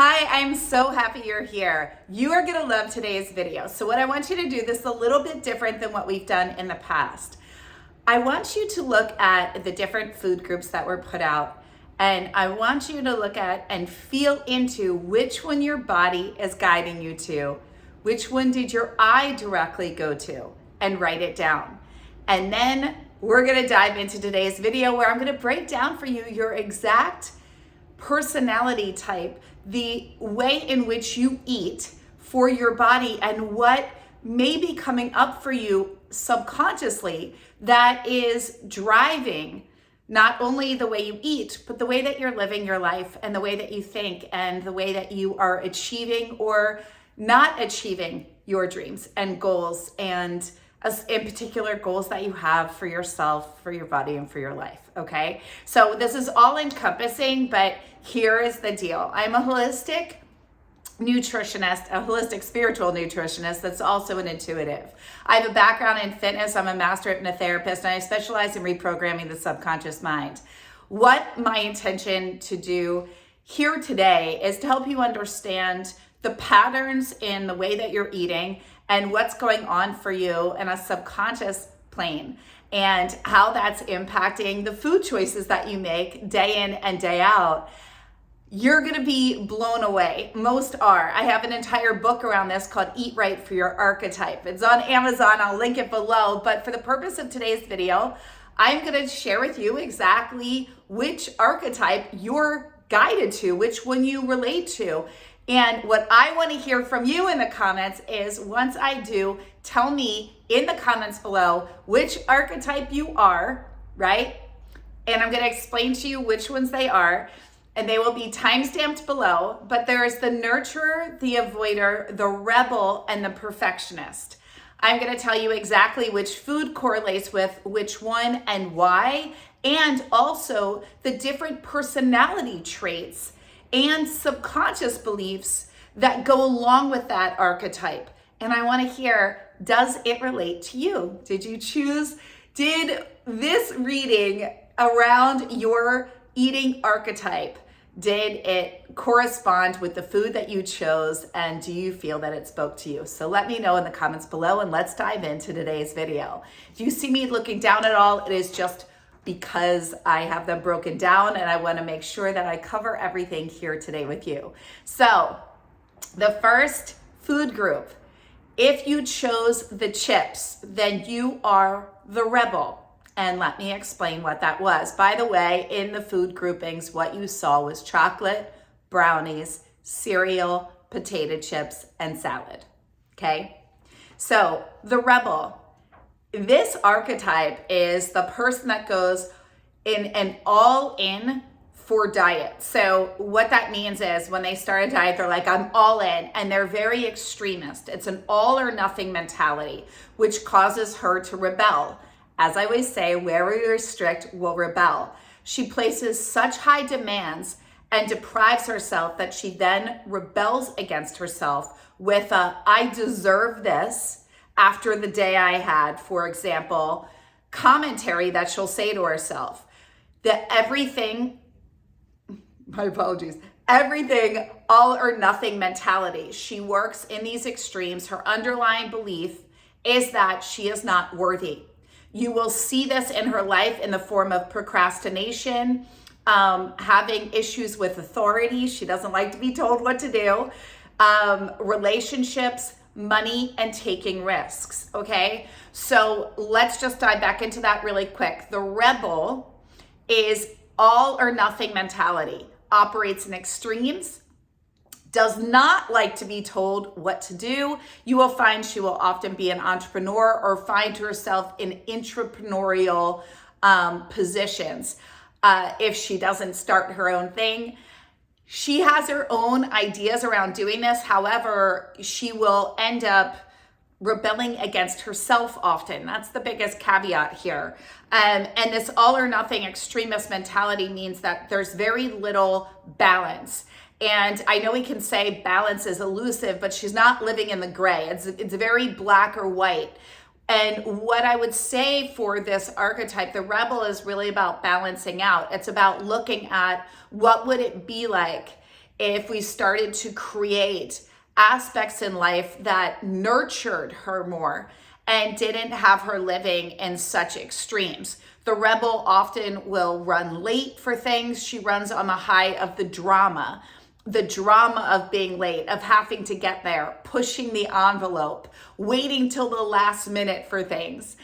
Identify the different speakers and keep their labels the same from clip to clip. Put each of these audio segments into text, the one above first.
Speaker 1: Hi, I'm so happy you're here. You are gonna love today's video. So what I want you to do, this is a little bit different than what we've done in the past. I want you to look at the different food groups that were put out, and I want you to look at and feel into which one your body is guiding you to, which one did your eye directly go to, and write it down. And then we're gonna dive into today's video where I'm gonna break down for you your exact personality type, the way in which you eat for your body, and what may be coming up for you subconsciously that is driving not only the way you eat, but the way that you're living your life and the way that you think and the way that you are achieving or not achieving your dreams and goals, and in particular goals that you have for yourself, for your body, and for your life, okay? So this is all encompassing, but here is the deal. I'm a holistic nutritionist, a holistic spiritual nutritionist that's also an intuitive. I have a background in fitness. I'm a master hypnotherapist, and I specialize in reprogramming the subconscious mind. What my intention to do here today is to help you understand the patterns in the way that you're eating and what's going on for you in a subconscious plane, and how that's impacting the food choices that you make day in and day out. You're gonna be blown away. Most are. I have an entire book around this called Eat Right for Your Archetype. It's on Amazon. I'll link it below. But for the purpose of today's video, I'm gonna share with you exactly which archetype you're guided to, which one you relate to. And what I want to hear from you in the comments is, once I do, tell me in the comments below which archetype you are, right? And I'm going to explain to you which ones they are, and they will be time-stamped below. But there is the nurturer, the avoider, the rebel, and the perfectionist. I'm going to tell you exactly which food correlates with which one and why, and also the different personality traits and subconscious beliefs that go along with that archetype. And I want to hear, does it relate to you? Did this reading around your eating archetype, did it correspond with the food that you chose, and do you feel that it spoke to you? So let me know in the comments below, and let's dive into today's video. If you see me looking down at all, it is just because I have them broken down, and I want to make sure that I cover everything here today with you. So the first food group, if you chose the chips, then you are the rebel. And let me explain what that was. By the way, in the food groupings, what you saw was chocolate, brownies, cereal, potato chips, and salad. Okay? So the rebel, this archetype is the person that goes in and all in for diet. So what that means is when they start a diet, they're like, I'm all in, and they're very extremist. It's an all or nothing mentality, which causes her to rebel. As I always say, wherever you're strict will rebel. She places such high demands and deprives herself that she then rebels against herself with a, I deserve this, after the day I had, for example, commentary that she'll say to herself. That everything all or nothing mentality. She works in these extremes. Her underlying belief is that she is not worthy. You will see this in her life in the form of procrastination, having issues with authority. She doesn't like to be told what to do. Relationships, money, and taking risks, okay? So let's just dive back into that really quick. The rebel is all or nothing mentality, operates in extremes, does not like to be told what to do. You will find she will often be an entrepreneur or find herself in entrepreneurial positions if she doesn't start her own thing. She has her own ideas around doing this. However, she will end up rebelling against herself often. That's the biggest caveat here. And this all or nothing extremist mentality means that there's very little balance. And I know we can say balance is elusive, but she's not living in the gray. It's very black or white. And what I would say for this archetype, the rebel, is really about balancing out. It's about looking at what would it be like if we started to create aspects in life that nurtured her more and didn't have her living in such extremes. The rebel often will run late for things. She runs on the high of the drama of being late, of having to get there, pushing the envelope, waiting till the last minute for things.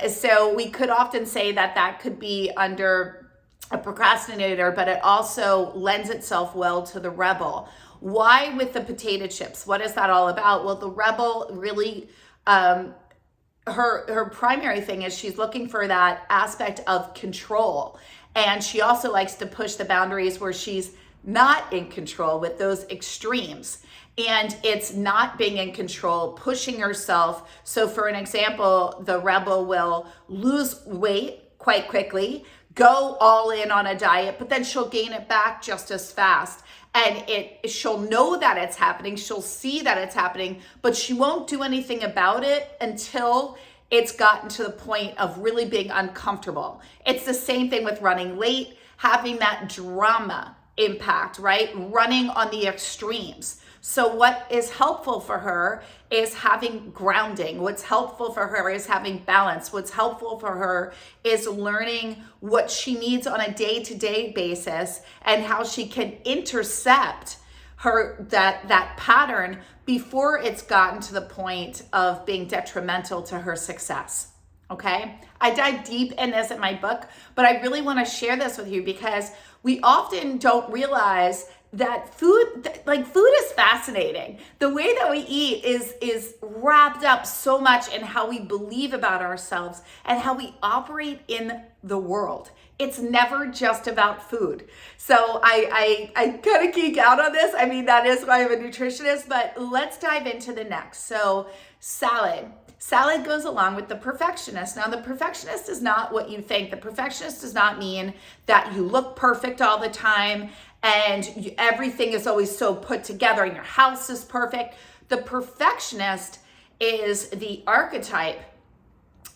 Speaker 1: So we could often say that that could be under a procrastinator, but it also lends itself well to the rebel. Why with the potato chips? What is that all about? Well, the rebel really, her primary thing is she's looking for that aspect of control. And she also likes to push the boundaries where she's not in control with those extremes. And it's not being in control, pushing herself. So for an example, the rebel will lose weight quite quickly, go all in on a diet, but then she'll gain it back just as fast. And she'll know that it's happening. She'll see that it's happening, but she won't do anything about it until it's gotten to the point of really being uncomfortable. It's the same thing with running late, having that drama impact, right? Running on the extremes. So what is helpful for her is having grounding. What's helpful for her is having balance. What's helpful for her is learning what she needs on a day-to-day basis and how she can intercept that pattern before it's gotten to the point of being detrimental to her success. Okay? I dive deep in this in my book, but I really want to share this with you because we often don't realize that food is fascinating. The way that we eat is wrapped up so much in how we believe about ourselves and how we operate in the world. It's never just about food. So I kind of geek out on this. I mean, that is why I'm a nutritionist, but let's dive into the next. So salad. Salad goes along with the perfectionist. Now, the perfectionist is not what you think. The perfectionist does not mean that you look perfect all the time and everything is always so put together and your house is perfect. The perfectionist is the archetype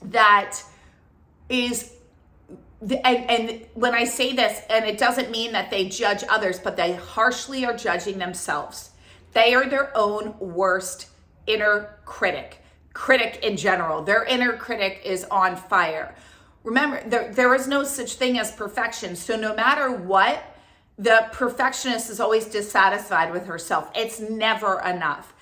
Speaker 1: that is, and when I say this, and it doesn't mean that they judge others, but they harshly are judging themselves. They are their own worst inner critic in general. Their inner critic is on fire. Remember, there is no such thing as perfection. So no matter what, the perfectionist is always dissatisfied with herself. It's never enough.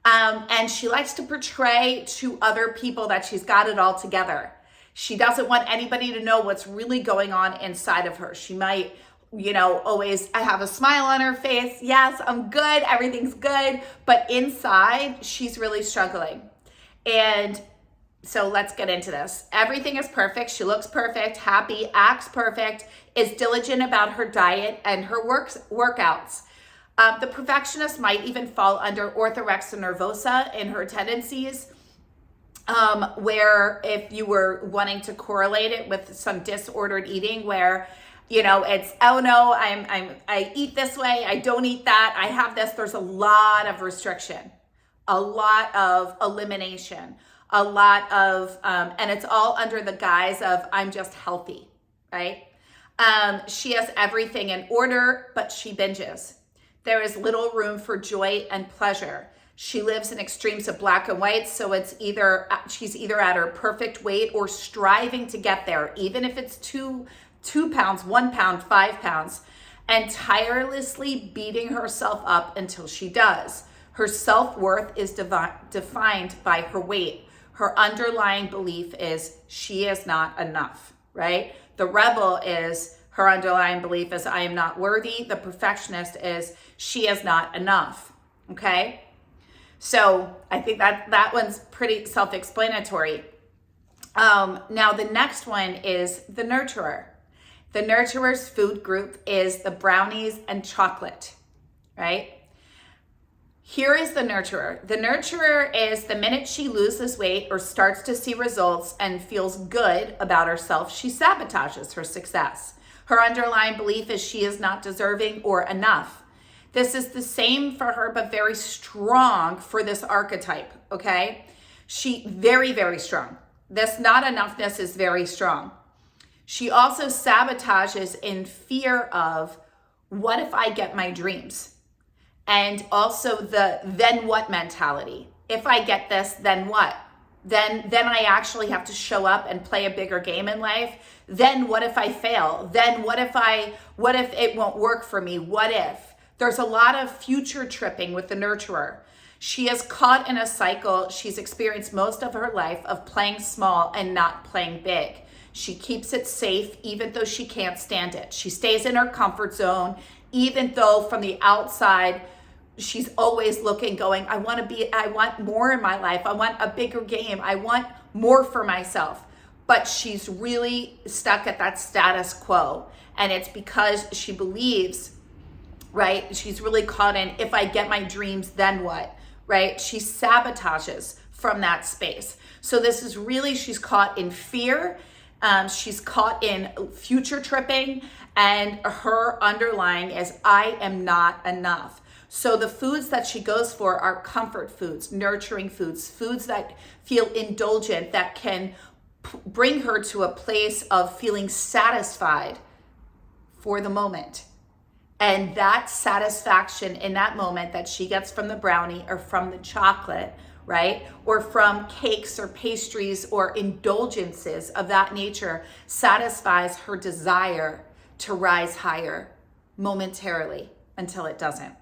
Speaker 1: And she likes to portray to other people that she's got it all together. She doesn't want anybody to know what's really going on inside of her. She might, always have a smile on her face. Yes, I'm good. Everything's good. But inside, she's really struggling. And so let's get into this. Everything is perfect. She looks perfect, happy, acts perfect, is diligent about her diet and her workouts. The perfectionist might even fall under orthorexia nervosa in her tendencies, where if you were wanting to correlate it with some disordered eating where, it's, oh no, I eat this way, I don't eat that, I have this. There's a lot of restriction, a lot of elimination, a lot of, and it's all under the guise of I'm just healthy, right? She has everything in order, but she binges. There is little room for joy and pleasure. She lives in extremes of black and white, so she's either at her perfect weight or striving to get there, even if it's 2 pounds, 1 pound, 5 pounds, and tirelessly beating herself up until she does. Her self-worth is defined by her weight. Her underlying belief is she is not enough, right? The rebel is, her underlying belief is I am not worthy. The perfectionist is she is not enough, okay? So I think that one's pretty self-explanatory. Now the next one is the nurturer. The nurturer's food group is the brownies and chocolate, right? Here is the nurturer. The nurturer is the minute she loses weight or starts to see results and feels good about herself, she sabotages her success. Her underlying belief is she is not deserving or enough. This is the same for her, but very strong for this archetype, okay? She, very, very strong. This not enoughness is very strong. She also sabotages in fear of what if I get my dreams? And also the then what mentality. If I get this, then what? Then I actually have to show up and play a bigger game in life. Then what if I fail? Then what if it won't work for me? What if? There's a lot of future tripping with the nurturer. She is caught in a cycle she's experienced most of her life of playing small and not playing big. She keeps it safe even though she can't stand it. She stays in her comfort zone even though from the outside she's always looking, going, I want more in my life. I want a bigger game. I want more for myself. But she's really stuck at that status quo. And it's because she believes, right? She's really caught in, if I get my dreams, then what, right? She sabotages from that space. So this is really, she's caught in fear. She's caught in future tripping, and her underlying is, I am not enough. So the foods that she goes for are comfort foods, nurturing foods, foods that feel indulgent, that can bring her to a place of feeling satisfied for the moment. And that satisfaction in that moment that she gets from the brownie or from the chocolate, right? Or from cakes or pastries or indulgences of that nature satisfies her desire to rise higher momentarily until it doesn't.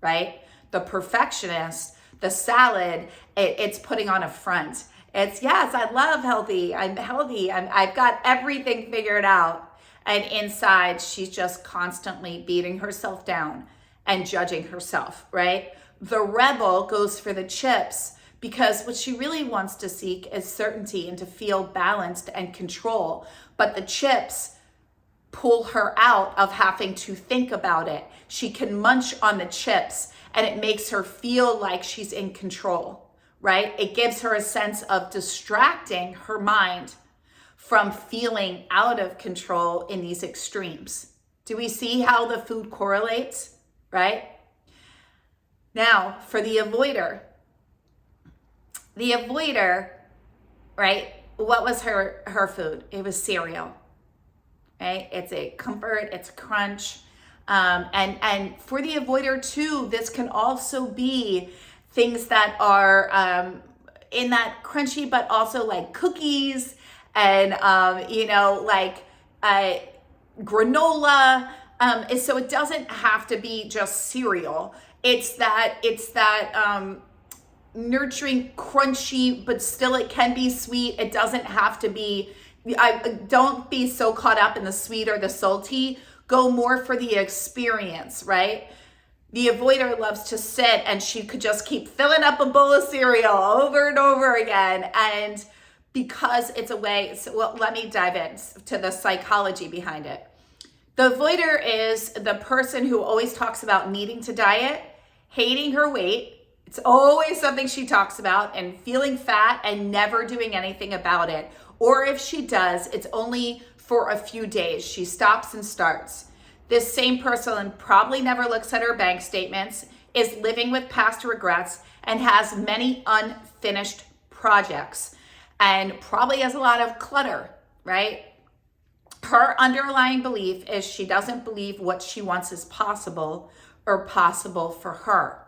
Speaker 1: Right? The perfectionist, the salad, it's putting on a front. It's, yes, I love healthy. I'm healthy. I've got everything figured out. And inside, she's just constantly beating herself down and judging herself, right? The rebel goes for the chips because what she really wants to seek is certainty and to feel balanced and control. But the chips pull her out of having to think about it. She can munch on the chips and it makes her feel like she's in control, right? It gives her a sense of distracting her mind from feeling out of control in these extremes. Do we see how the food correlates, right? Now, for the avoider, right? What was her food? It was cereal. Right? It's a comfort, it's a crunch. And for the avoider too, this can also be things that are in that crunchy, but also like cookies and, like granola. So it doesn't have to be just cereal. It's that nurturing, crunchy, but still it can be sweet. It doesn't have to be. Don't be so caught up in the sweet or the salty. Go more for the experience, right? The avoider loves to sit and she could just keep filling up a bowl of cereal over and over again. And because it's a way, let me dive into the psychology behind it. The avoider is the person who always talks about needing to diet, hating her weight. It's always something she talks about, and feeling fat and never doing anything about it. Or if she does, it's only for a few days. She stops and starts. This same person probably never looks at her bank statements, is living with past regrets, and has many unfinished projects, and probably has a lot of clutter, right? Her underlying belief is she doesn't believe what she wants is possible or possible for her.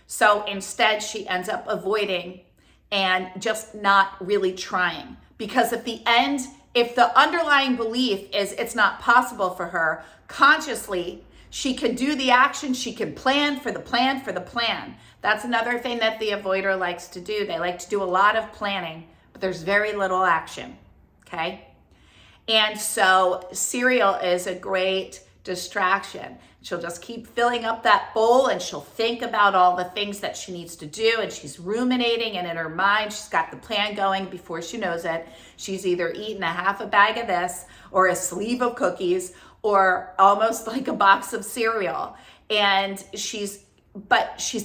Speaker 1: So instead, she ends up avoiding and just not really trying. Because at the end, if the underlying belief is it's not possible for her, consciously, she can do the action, she can plan for the plan for the plan. That's another thing that the avoider likes to do. They like to do a lot of planning, but there's very little action, okay? And so cereal is a great distraction. She'll just keep filling up that bowl and she'll think about all the things that she needs to do, and she's ruminating, and in her mind she's got the plan going. Before she knows it, she's either eaten a half a bag of this or a sleeve of cookies or almost like a box of cereal. And she's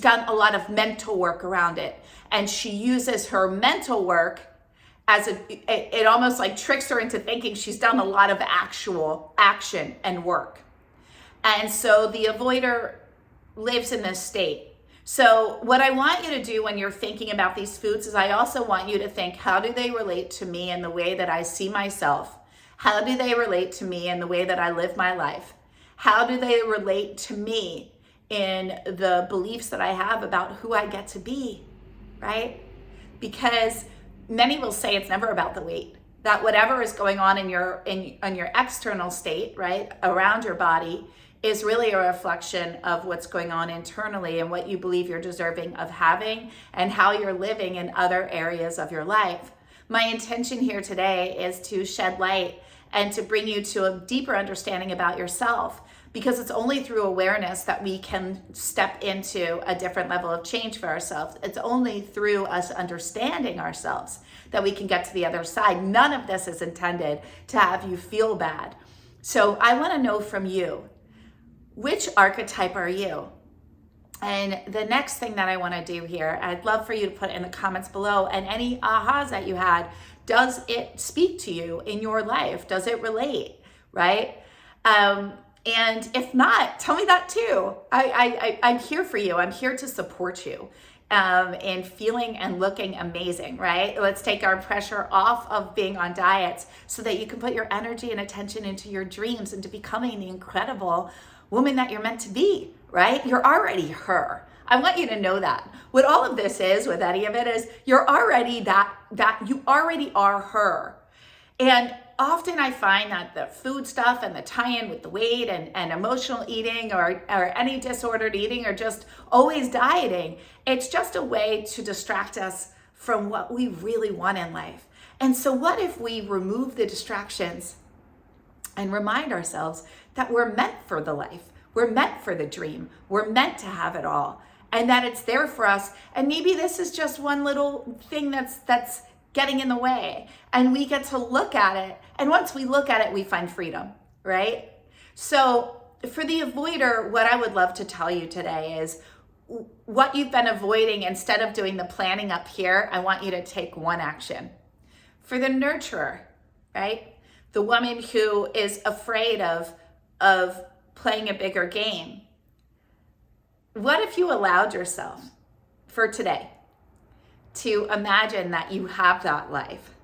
Speaker 1: done a lot of mental work around it, and she uses her mental work as it almost like tricks her into thinking she's done a lot of actual action and work. And so the avoider lives in this state. So what I want you to do when you're thinking about these foods is I also want you to think, how do they relate to me in the way that I see myself? How do they relate to me in the way that I live my life? How do they relate to me in the beliefs that I have about who I get to be, right? Because many will say it's never about the weight, that whatever is going on in your external state, right, around your body, is really a reflection of what's going on internally and what you believe you're deserving of having and how you're living in other areas of your life. My intention here today is to shed light and to bring you to a deeper understanding about yourself, because it's only through awareness that we can step into a different level of change for ourselves. It's only through us understanding ourselves that we can get to the other side. None of this is intended to have you feel bad. So I want to know from you, which archetype are you? And the next thing that I want to do here, I'd love for you to put in the comments below, and any ahas that you had, does it speak to you in your life? Does it relate, right? And if not, tell me that too. I'm here for you. I'm here to support you in feeling and looking amazing, right? Let's take our pressure off of being on diets so that you can put your energy and attention into your dreams, into becoming the incredible woman that you're meant to be, right? You're already her. I want you to know that. What all of this is, with any of it, is you're already that you already are her. And often I find that the food stuff and the tie-in with the weight and emotional eating or any disordered eating or just always dieting, it's just a way to distract us from what we really want in life. And so what if we remove the distractions and remind ourselves that we're meant for the life, we're meant for the dream, we're meant to have it all, and that it's there for us. And maybe this is just one little thing that's getting in the way, and we get to look at it. And once we look at it, we find freedom, right? So for the avoider, what I would love to tell you today is what you've been avoiding. Instead of doing the planning up here, I want you to take one action. For the nurturer, right? The woman who is afraid of playing a bigger game. What if you allowed yourself for today to imagine that you have that life?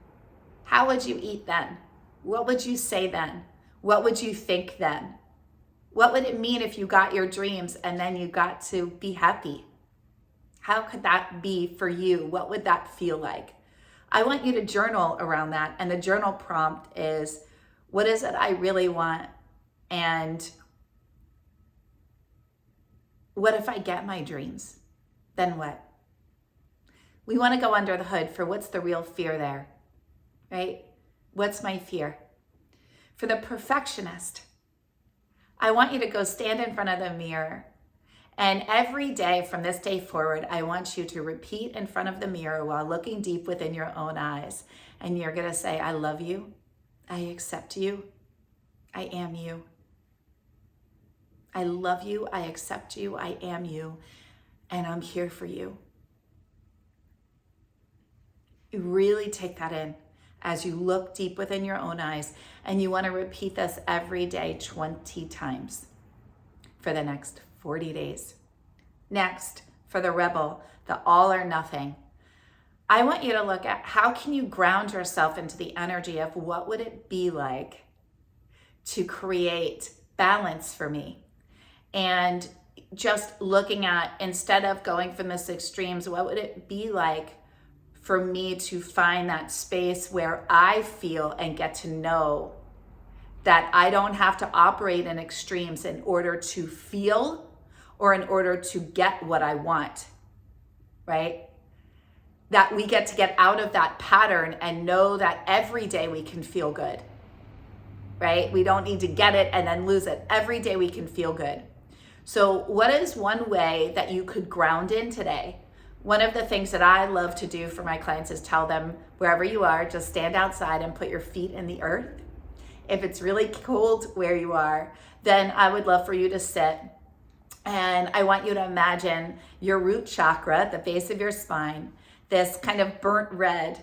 Speaker 1: How would you eat then? What would you say then? What would you think then? What would it mean if you got your dreams and then you got to be happy? How could that be for you? What would that feel like? I want you to journal around that. And the journal prompt is, what is it I really want? And what if I get my dreams? Then what? We want to go under the hood for what's the real fear there, right? What's my fear? For the perfectionist, I want you to go stand in front of the mirror, and every day from this day forward, I want you to repeat in front of the mirror while looking deep within your own eyes. And you're going to say, I love you. I accept you. I am you. I love you. I accept you. I am you. And I'm here for you. You really take that in as you look deep within your own eyes, and you want to repeat this every day 20 times for the next 40 days. Next, for the rebel, the all or nothing, I want you to look at how can you ground yourself into the energy of what would it be like to create balance for me? And just looking at, instead of going from this extremes, what would it be like for me to find that space where I feel and get to know that I don't have to operate in extremes in order to feel or in order to get what I want, right? That we get to get out of that pattern and know that every day we can feel good, right? We don't need to get it and then lose it. Every day we can feel good. So what is one way that you could ground in today? One of the things that I love to do for my clients is tell them, wherever you are, just stand outside and put your feet in the earth. If it's really cold where you are, then I would love for you to sit. And I want you to imagine your root chakra at the base of your spine, this kind of burnt red,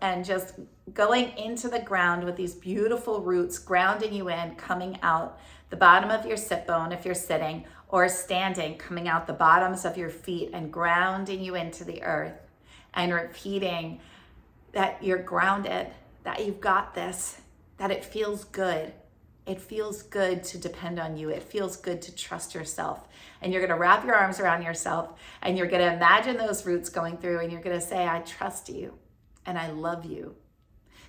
Speaker 1: and just going into the ground with these beautiful roots, grounding you in, coming out the bottom of your sit bone if you're sitting, or standing, coming out the bottoms of your feet and grounding you into the earth, and repeating that you're grounded, that you've got this, that it feels good It feels good to depend on you. It feels good to trust yourself. And you're gonna wrap your arms around yourself and you're gonna imagine those roots going through and you're gonna say, I trust you and I love you.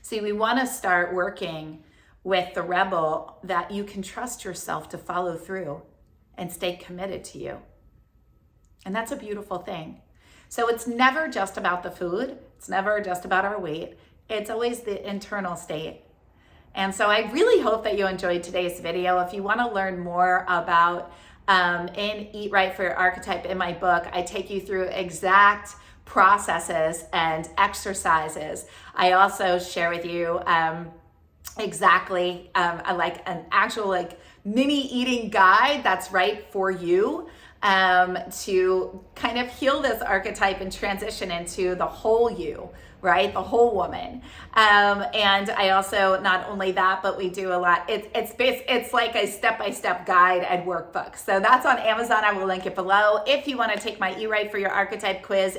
Speaker 1: See, we wanna start working with the rebel that you can trust yourself to follow through and stay committed to you. And that's a beautiful thing. So it's never just about the food. It's never just about our weight. It's always the internal state. And so I really hope that you enjoyed today's video. If you want to learn more about in Eat Right for Your Archetype in my book, I take you through exact processes and exercises. I also share with you exactly like an actual like mini eating guide that's right for you to kind of heal this archetype and transition into the whole you, right? The whole woman. And I also, not only that, but we do a lot. It's like a step-by-step guide and workbook. So that's on Amazon. I will link it below. If you want to take my Eat Right for Your Archetype quiz,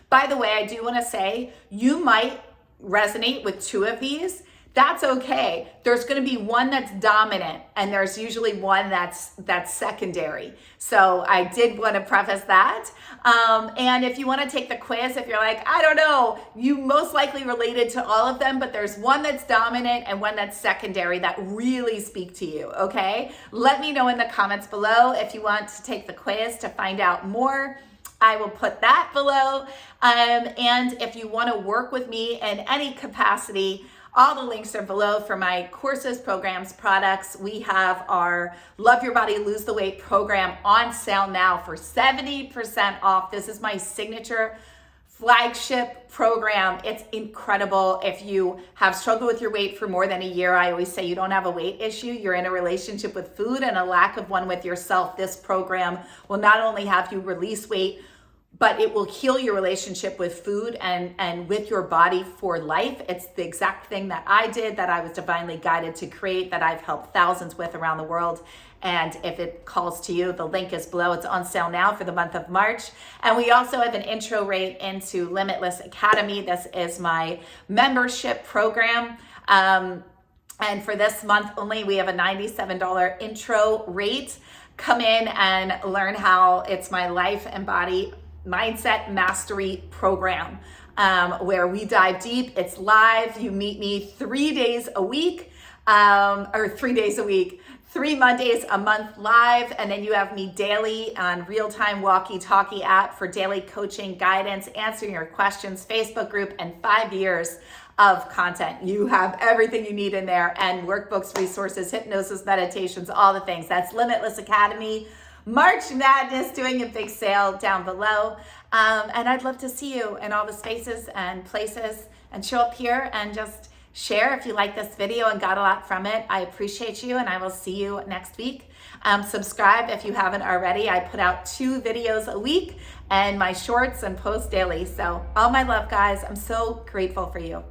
Speaker 1: by the way, I do want to say you might resonate with 2 of these. That's okay. There's going to be one that's dominant and there's usually one that's secondary. So I did want to preface that. And if you want to take the quiz, if you're like, I don't know, you most likely related to all of them, but there's one that's dominant and one that's secondary that really speak to you, okay? Let me know in the comments below if you want to take the quiz to find out more. I will put that below. And if you want to work with me in any capacity, all the links are below for my courses, programs, products. We have our Love Your Body, Lose the Weight program on sale now for 70% off. This is my signature flagship program. It's incredible. If you have struggled with your weight for more than a year, I always say you don't have a weight issue. You're in a relationship with food and a lack of one with yourself. This program will not only have you release weight, but it will heal your relationship with food and with your body for life. It's the exact thing that I did, that I was divinely guided to create, that I've helped thousands with around the world. And if it calls to you, the link is below. It's on sale now for the month of March. And we also have an intro rate into Limitless Academy. This is my membership program. And for this month only, we have a $97 intro rate. Come in and learn how it's my life and body mindset mastery program, where we dive deep. It's live. You meet me 3 days a week, 3 Mondays a month live. And then you have me daily on real-time walkie-talkie app for daily coaching, guidance, answering your questions, Facebook group, and 5 years of content. You have everything you need in there, and workbooks, resources, hypnosis, meditations, all the things. That's Limitless Academy. March Madness doing a big sale down below. And I'd love to see you in all the spaces and places, and show up here and just share if you like this video and got a lot from it. I appreciate you, and I will see you next week. Subscribe if you haven't already. I put out 2 videos a week and my shorts and post daily. So all my love, guys. I'm so grateful for you.